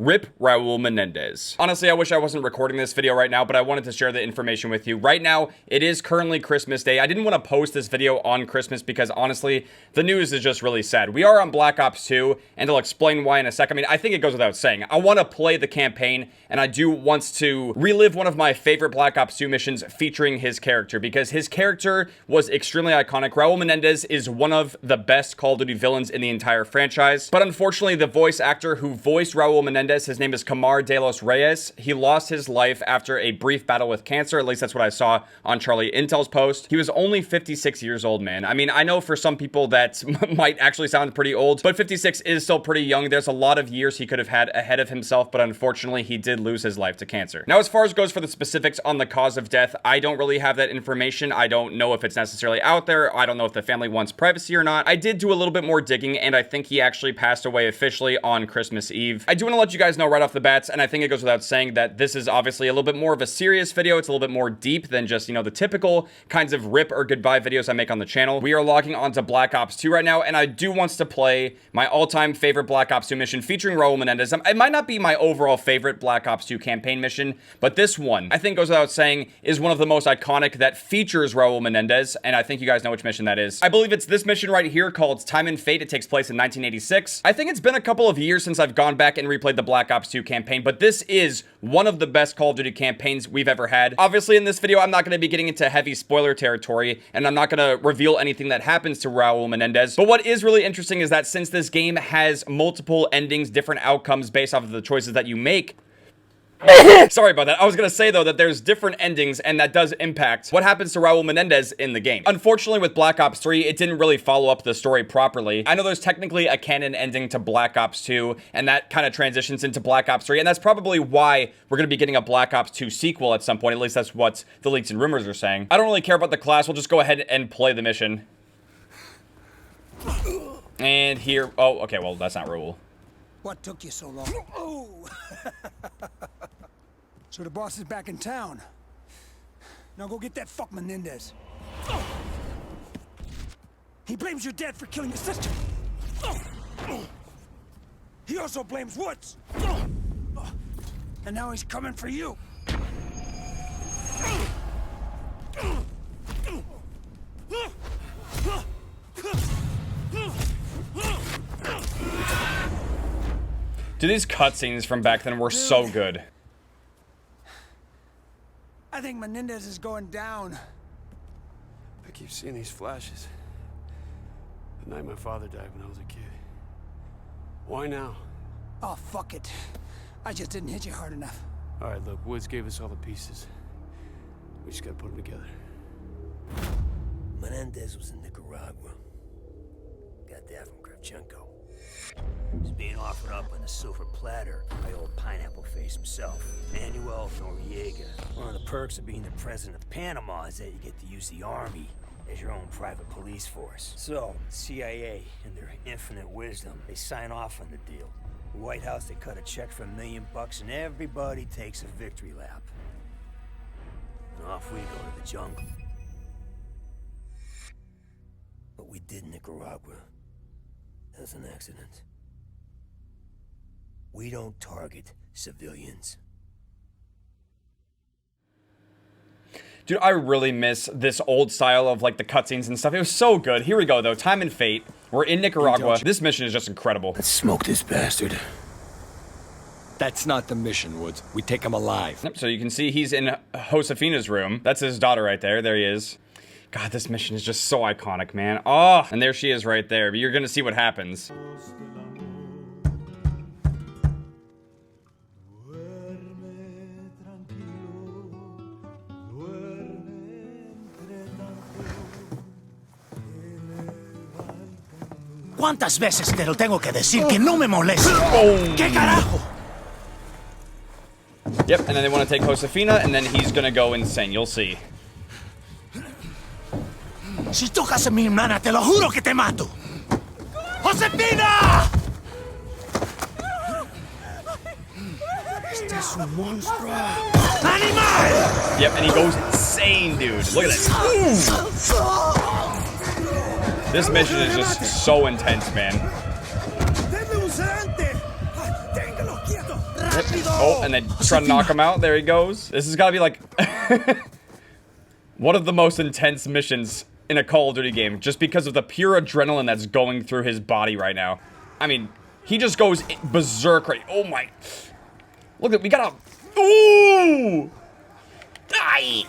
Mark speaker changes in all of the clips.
Speaker 1: Rip Raul Menendez. Honestly, I wish I wasn't recording this video right now, but I wanted to share the information with you. Right now, it is currently Christmas Day. I didn't want to post this video on Christmas because honestly, the news is just really sad. We are on Black Ops 2, and I'll explain why in a second. I mean, I think it goes without saying. I want to play the campaign, and I do want to relive one of my favorite Black Ops 2 missions featuring his character, because his character was extremely iconic. Raul Menendez is one of the best Call of Duty villains in the entire franchise, but unfortunately, the voice actor who voiced Raul Menendez, his name is Kamar De Los Reyes. He lost his life after a brief battle with cancer. At least that's what I saw on Charlie Intel's post. He was only 56 years old, man. I mean, I know for some people that might actually sound pretty old, but 56 is still pretty young. There's a lot of years he could have had ahead of himself, but unfortunately, he did lose his life to cancer. Now, as far as goes for the specifics on the cause of death, I don't really have that information. I don't know if it's necessarily out there. I don't know if the family wants privacy or not. I did do a little bit more digging, and I think he actually passed away officially on Christmas Eve. I do want to let you guys know right off the bat, and I think it goes without saying that this is obviously a little bit more of a serious video. It's a little bit more deep than just, you know, the typical kinds of rip or goodbye videos I make on the channel. We are logging onto Black Ops 2 right now, and I do want to play my all-time favorite Black Ops 2 mission featuring Raul Menendez. It might not be my overall favorite Black Ops 2 campaign mission, but this one, I think goes without saying, is one of the most iconic that features Raul Menendez, and I think you guys know which mission that is. I believe it's this mission right here called Time and Fate. It takes place in 1986. I think it's been a couple of years since I've gone back and replayed the Black Ops 2 campaign, but this is one of the best Call of Duty campaigns we've ever had. Obviously, in this video, I'm not going to be getting into heavy spoiler territory, and I'm not going to reveal anything that happens to Raul Menendez, but what is really interesting is that since this game has multiple endings, different outcomes based off of the choices that you make, sorry about that. I was going to say, though, that there's different endings, and that does impact what happens to Raul Menendez in the game. Unfortunately, with Black Ops 3, it didn't really follow up the story properly. I know there's technically a canon ending to Black Ops 2, and that kind of transitions into Black Ops 3, and that's probably why we're going to be getting a Black Ops 2 sequel at some point. At least that's what the leaks and rumors are saying. I don't really care about the class. We'll just go ahead and play the mission. And here... Oh, okay, well, that's not Raul.
Speaker 2: What took you so long? Oh. So the boss is back in town. Now go get that fuck Menendez. He blames your dad for killing his sister. He also blames Woods. And now he's coming for you.
Speaker 1: Dude, these cutscenes from back then were so good.
Speaker 2: I think Menendez is going down.
Speaker 3: I keep seeing these flashes. The night my father died when I was a kid. Why now?
Speaker 2: Oh, fuck it. I just didn't hit you hard enough.
Speaker 3: All right, look, Woods gave us all the pieces. We just gotta put them together.
Speaker 4: Menendez was in Nicaragua. Got that from Kravchenko. He's being offered up on a silver platter by old Pineapple Face himself, Manuel Noriega. One of the perks of being the president of Panama is that you get to use the army as your own private police force. So, CIA, in their infinite wisdom, they sign off on the deal. The White House, they cut a check for $1 million and everybody takes a victory lap. And off we go to the jungle. What we did in Nicaragua, that was an accident. We don't target civilians.
Speaker 1: Dude, I really miss this old style of, like, the cutscenes and stuff. It was so good. Here we go, though. Time and Fate. We're in Nicaragua. This mission is just incredible.
Speaker 4: Let's smoke this bastard.
Speaker 5: That's not the mission, Woods. We take him alive.
Speaker 1: Yep, so you can see he's in Josefina's room. That's his daughter right there. There he is. God, this mission is just so iconic, man. Oh, and there she is right there. But you're gonna see what happens.
Speaker 4: ¿Cuántas veces te lo tengo que decir que no me moleste? ¿Qué carajo?
Speaker 1: Yep, and then they want to take Josefina, and then he's gonna go insane. You'll see.
Speaker 4: Si tocas a mi hermana, te lo juro que te mato. ¡Josefina! Este es un monstruo. ¡Animal!
Speaker 1: Yep, and he goes insane, dude. Look at this. This mission is just so intense, man. Oh, and then try to knock him out. There he goes. This has got to be like one of the most intense missions in a Call of Duty game, just because of the pure adrenaline that's going through his body right now. I mean, he just goes berserk right. Oh my. Look at, we got a, ooh. Die.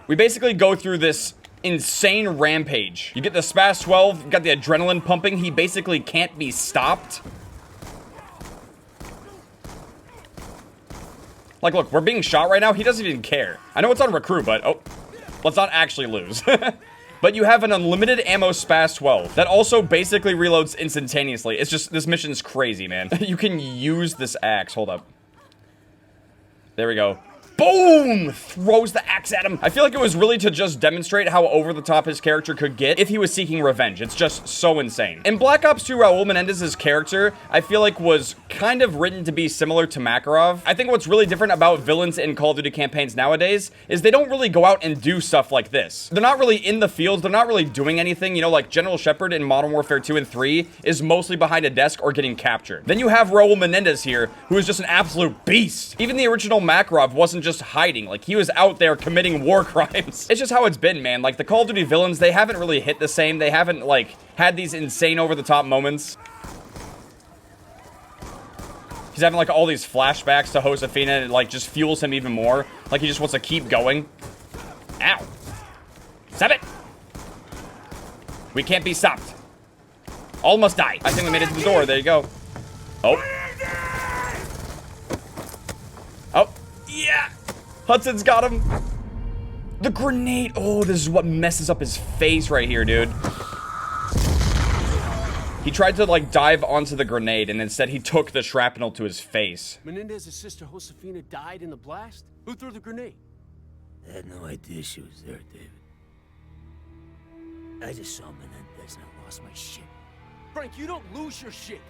Speaker 1: We basically go through this insane rampage. You get the Spas 12, you got the adrenaline pumping. He basically can't be stopped. Like, look, we're being shot right now. He doesn't even care. I know it's on recruit, but, oh, let's not actually lose. But you have an unlimited ammo Spas 12 that also basically reloads instantaneously. It's just, this mission's crazy, man. You can use this axe. Hold up. There we go. Boom! Throws the axe at him. I feel like it was really to just demonstrate how over the top his character could get if he was seeking revenge. It's just so insane. In Black Ops 2, Raul Menendez's character, I feel like was kind of written to be similar to Makarov. I think what's really different about villains in Call of Duty campaigns nowadays is they don't really go out and do stuff like this. They're not really in the fields. They're not really doing anything. You know, like General Shepard in Modern Warfare 2 and 3 is mostly behind a desk or getting captured. Then you have Raul Menendez here, who is just an absolute beast. Even the original Makarov wasn't just hiding. Like, he was out there committing war crimes. It's just how it's been, man. Like, the Call of Duty villains, they haven't really hit the same. They haven't, like, had these insane over-the-top moments. He's having, like, all these flashbacks to Josefina, and it, like, just fuels him even more. Like, he just wants to keep going. Ow. Stop it. We can't be stopped. All must die. I think we made it to the door. There you go. Oh. Oh. Yeah. Hudson's got him. The grenade. Oh, this is what messes up his face right here, dude. He tried to, like, dive onto the grenade, and instead he took the shrapnel to his face.
Speaker 3: Menendez's sister Josefina died in the blast? Who threw the grenade?
Speaker 4: I had no idea she was there, David. I just saw Menendez and I lost my shit.
Speaker 3: Frank, you don't lose your shit.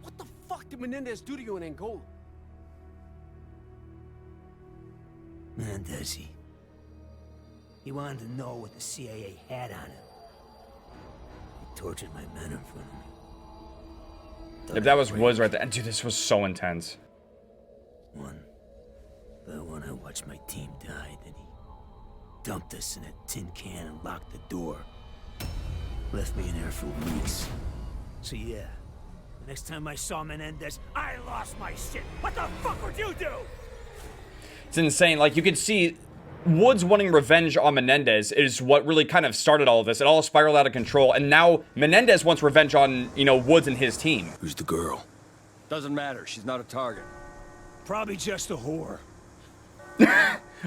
Speaker 3: What the fuck did Menendez do to you in Angola?
Speaker 4: Menendez, he wanted to know what the CIA had on him. He tortured my men in front of me.
Speaker 1: If that was Woods right there. Dude, this was so intense.
Speaker 4: One by one, I watched my team die, then he dumped us in a tin can and locked the door. Left me in there for weeks. So yeah, the next time I saw Menendez, I lost my shit. What the fuck would you do?
Speaker 1: It's insane. Like, you could see Woods wanting revenge on Menendez is what really kind of started all of this. It all spiraled out of control, and now Menendez wants revenge on, you know, Woods and his team.
Speaker 5: Who's the girl? Doesn't matter. She's not a target.
Speaker 2: Probably just a whore.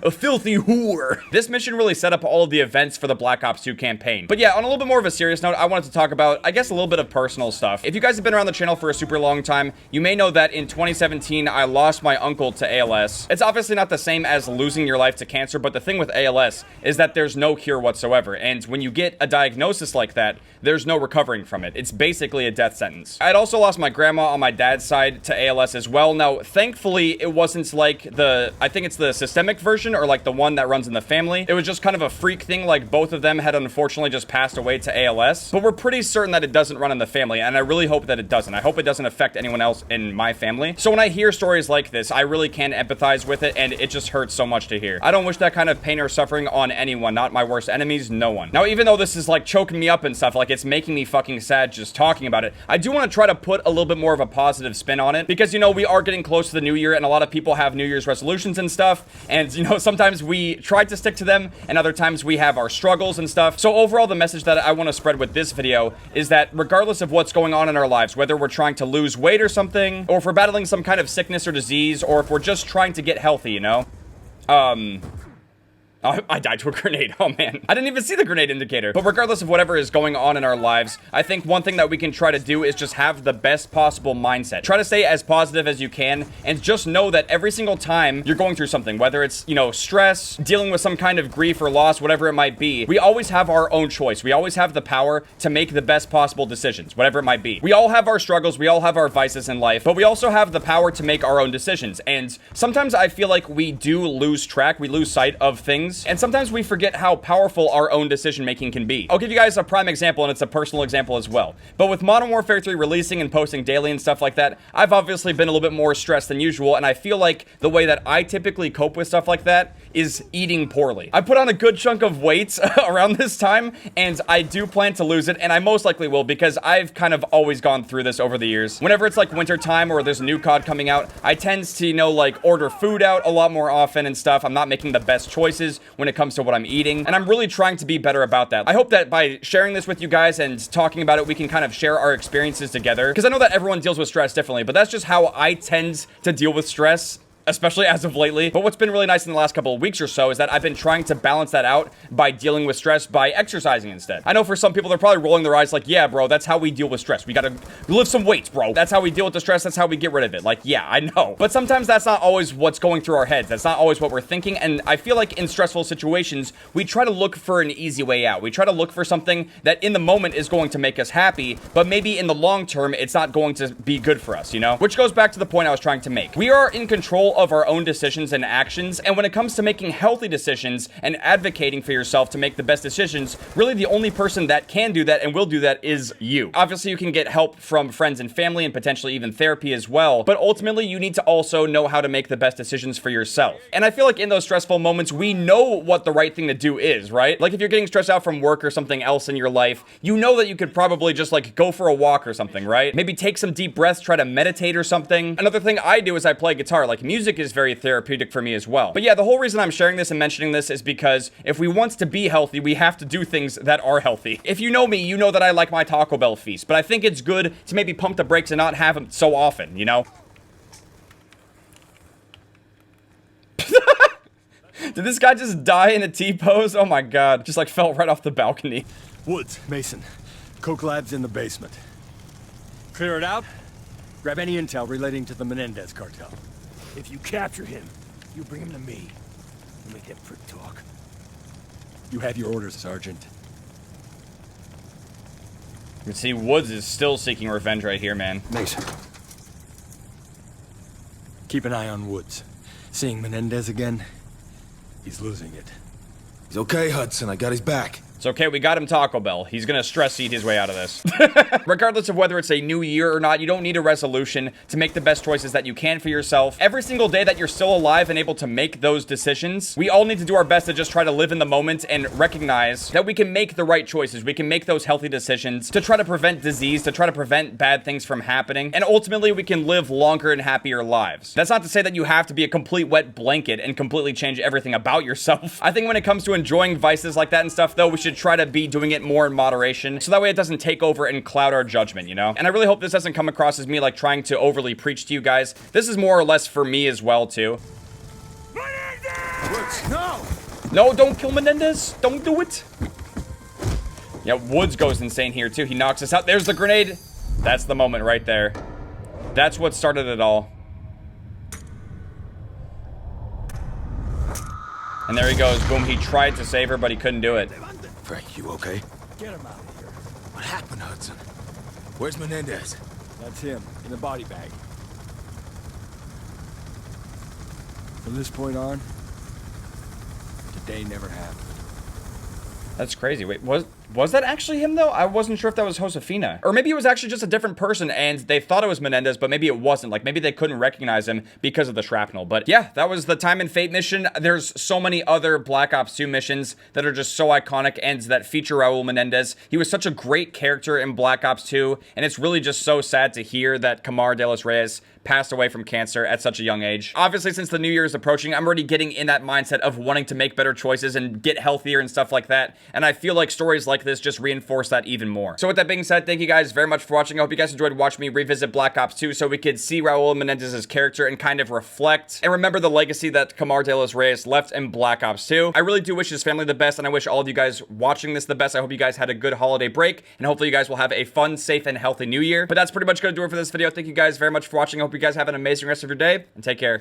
Speaker 1: A filthy whore. This mission really set up all of the events for the Black Ops 2 campaign. But yeah, on a little bit more of a serious note, I wanted to talk about, I guess, a little bit of personal stuff. If you guys have been around the channel for a super long time, you may know that in 2017, I lost my uncle to ALS. It's obviously not the same as losing your life to cancer, but the thing with ALS is that there's no cure whatsoever. And when you get a diagnosis like that, there's no recovering from it. It's basically a death sentence. I'd also lost my grandma on my dad's side to ALS as well. Now, thankfully, it wasn't like the, I think it's the systemic version, or like the one that runs in the family. It was just kind of a freak thing, like both of them had unfortunately just passed away to ALS, but we're pretty certain that it doesn't run in the family, and I really hope that it doesn't. I hope it doesn't affect anyone else in my family. So when I hear stories like this, I really can empathize with it, and it just hurts so much to hear. I don't wish that kind of pain or suffering on anyone, not my worst enemies, no one. Now, even though this is like choking me up and stuff, like it's making me fucking sad just talking about it, I do want to try to put a little bit more of a positive spin on it, because, you know, we are getting close to the new year, and a lot of people have New Year's resolutions and stuff, and, you know, sometimes we try to stick to them, and other times we have our struggles and stuff. So overall, the message that I want to spread with this video is that regardless of what's going on in our lives, whether we're trying to lose weight or something, or if we're battling some kind of sickness or disease, or if we're just trying to get healthy, you know, I died to a grenade. Oh, man. I didn't even see the grenade indicator. But regardless of whatever is going on in our lives, I think one thing that we can try to do is just have the best possible mindset. Try to stay as positive as you can, and just know that every single time you're going through something, whether it's, you know, stress, dealing with some kind of grief or loss, whatever it might be, we always have our own choice. We always have the power to make the best possible decisions, whatever it might be. We all have our struggles. We all have our vices in life, but we also have the power to make our own decisions. And sometimes I feel like we do lose track. We lose sight of things choices, and sometimes we forget how powerful our own decision making can be. I'll give you guys a prime example, and it's a personal example as well. But with Modern Warfare 3 releasing and posting daily and stuff like that, I've obviously been a little bit more stressed than usual, and I feel like the way that I typically cope with stuff like that is eating poorly. I put on a good chunk of weight around this time, and I do plan to lose it, and I most likely will, because I've kind of always gone through this over the years. Whenever it's like winter time or there's a new COD coming out, I tend to, you know, like order food out a lot more often and stuff. I'm not making the best choices when it comes to what I'm eating, and I'm really trying to be better about that. I hope that by sharing this with you guys and talking about it, we can kind of share our experiences together, because I know that everyone deals with stress differently, but that's just how I tend to deal with stress, especially as of lately. But what's been really nice in the last couple of weeks or so is that I've been trying to balance that out by dealing with stress by exercising instead. I know for some people, they're probably rolling their eyes like, yeah, bro, that's how we deal with stress. We gotta lift some weights, bro. That's how we deal with the stress. That's how we get rid of it. Like, yeah, I know. But sometimes that's not always what's going through our heads. That's not always what we're thinking. And I feel like in stressful situations, we try to look for an easy way out. We try to look for something that in the moment is going to make us happy, but maybe in the long term, it's not going to be good for us, you know? Which goes back to the point I was trying to make. We are in control of our own decisions and actions, and when it comes to making healthy decisions and advocating for yourself to make the best decisions, really the only person that can do that and will do that is you. Obviously, you can get help from friends and family and potentially even therapy as well, but ultimately you need to also know how to make the best decisions for yourself. And I feel like in those stressful moments, we know what the right thing to do is, right? Like if you're getting stressed out from work or something else in your life, you know that you could probably just like go for a walk or something, right? Maybe take some deep breaths, try to meditate or something. Another thing I do is I play guitar. Like music is very therapeutic for me as well. But yeah, the whole reason I'm sharing this and mentioning this is because if we want to be healthy, we have to do things that are healthy. If you know me, you know that I like my Taco Bell feast, but I think it's good to maybe pump the brakes and not have them so often, you know? Did this guy just die in a T-pose? Oh my god. Just like fell right off the balcony.
Speaker 5: Woods, Mason. Coke Lab's in the basement. Clear it out. Grab any intel relating to the Menendez cartel.
Speaker 4: If you capture him, you bring him to me. You make that prick talk.
Speaker 5: You have your orders, Sergeant.
Speaker 1: You can see Woods is still seeking revenge right here, man.
Speaker 5: Mason. Keep an eye on Woods. Seeing Menendez again, he's losing it.
Speaker 6: He's okay, Hudson. I got his back.
Speaker 1: It's okay, we got him Taco Bell. He's gonna stress eat his way out of this. Regardless of whether it's a new year or not, you don't need a resolution to make the best choices that you can for yourself. Every single day that you're still alive and able to make those decisions, we all need to do our best to just try to live in the moment and recognize that we can make the right choices. We can make those healthy decisions to try to prevent disease, to try to prevent bad things from happening, and ultimately we can live longer and happier lives. That's not to say that you have to be a complete wet blanket and completely change everything about yourself. I think when it comes to enjoying vices like that and stuff, though, we should try to be doing it more in moderation, so that way it doesn't take over and cloud our judgment, you know? And I really hope this doesn't come across as me like trying to overly preach to you guys. This is more or less for me as well, too.
Speaker 6: Woods, no!
Speaker 1: No, don't kill Menendez. Don't do it. Yeah, Woods goes insane here, too. He knocks us out. There's the grenade. That's the moment right there. That's what started it all. And there he goes. Boom, he tried to save her, but he couldn't do it.
Speaker 6: Frank, you okay?
Speaker 5: Get him out of here.
Speaker 6: What happened, Hudson? Where's Menendez?
Speaker 5: That's him, in the body bag. From this point on, today never happened.
Speaker 1: That's crazy. Wait, was that actually him, though? I wasn't sure if that was Josefina. Or maybe it was actually just a different person, and they thought it was Menendez, but maybe it wasn't. Like, maybe they couldn't recognize him because of the shrapnel. But yeah, that was the Time and Fate mission. There's so many other Black Ops 2 missions that are just so iconic and that feature Raul Menendez. He was such a great character in Black Ops 2, and it's really just so sad to hear that Kamar De Los Reyes passed away from cancer at such a young age. Obviously, since the new year is approaching, I'm already getting in that mindset of wanting to make better choices and get healthier and stuff like that. And I feel like stories like this just reinforce that even more. So with that being said, thank you guys very much for watching. I hope you guys enjoyed watching me revisit Black Ops 2 so we could see Raul Menendez's character and kind of reflect and remember the legacy that Kamar De Los Reyes left in Black Ops 2. I really do wish his family the best, and I wish all of you guys watching this the best. I hope you guys had a good holiday break, and hopefully you guys will have a fun, safe, and healthy new year. But that's pretty much gonna do it for this video. Thank you guys very much for watching. I hope you guys have an amazing rest of your day, and take care.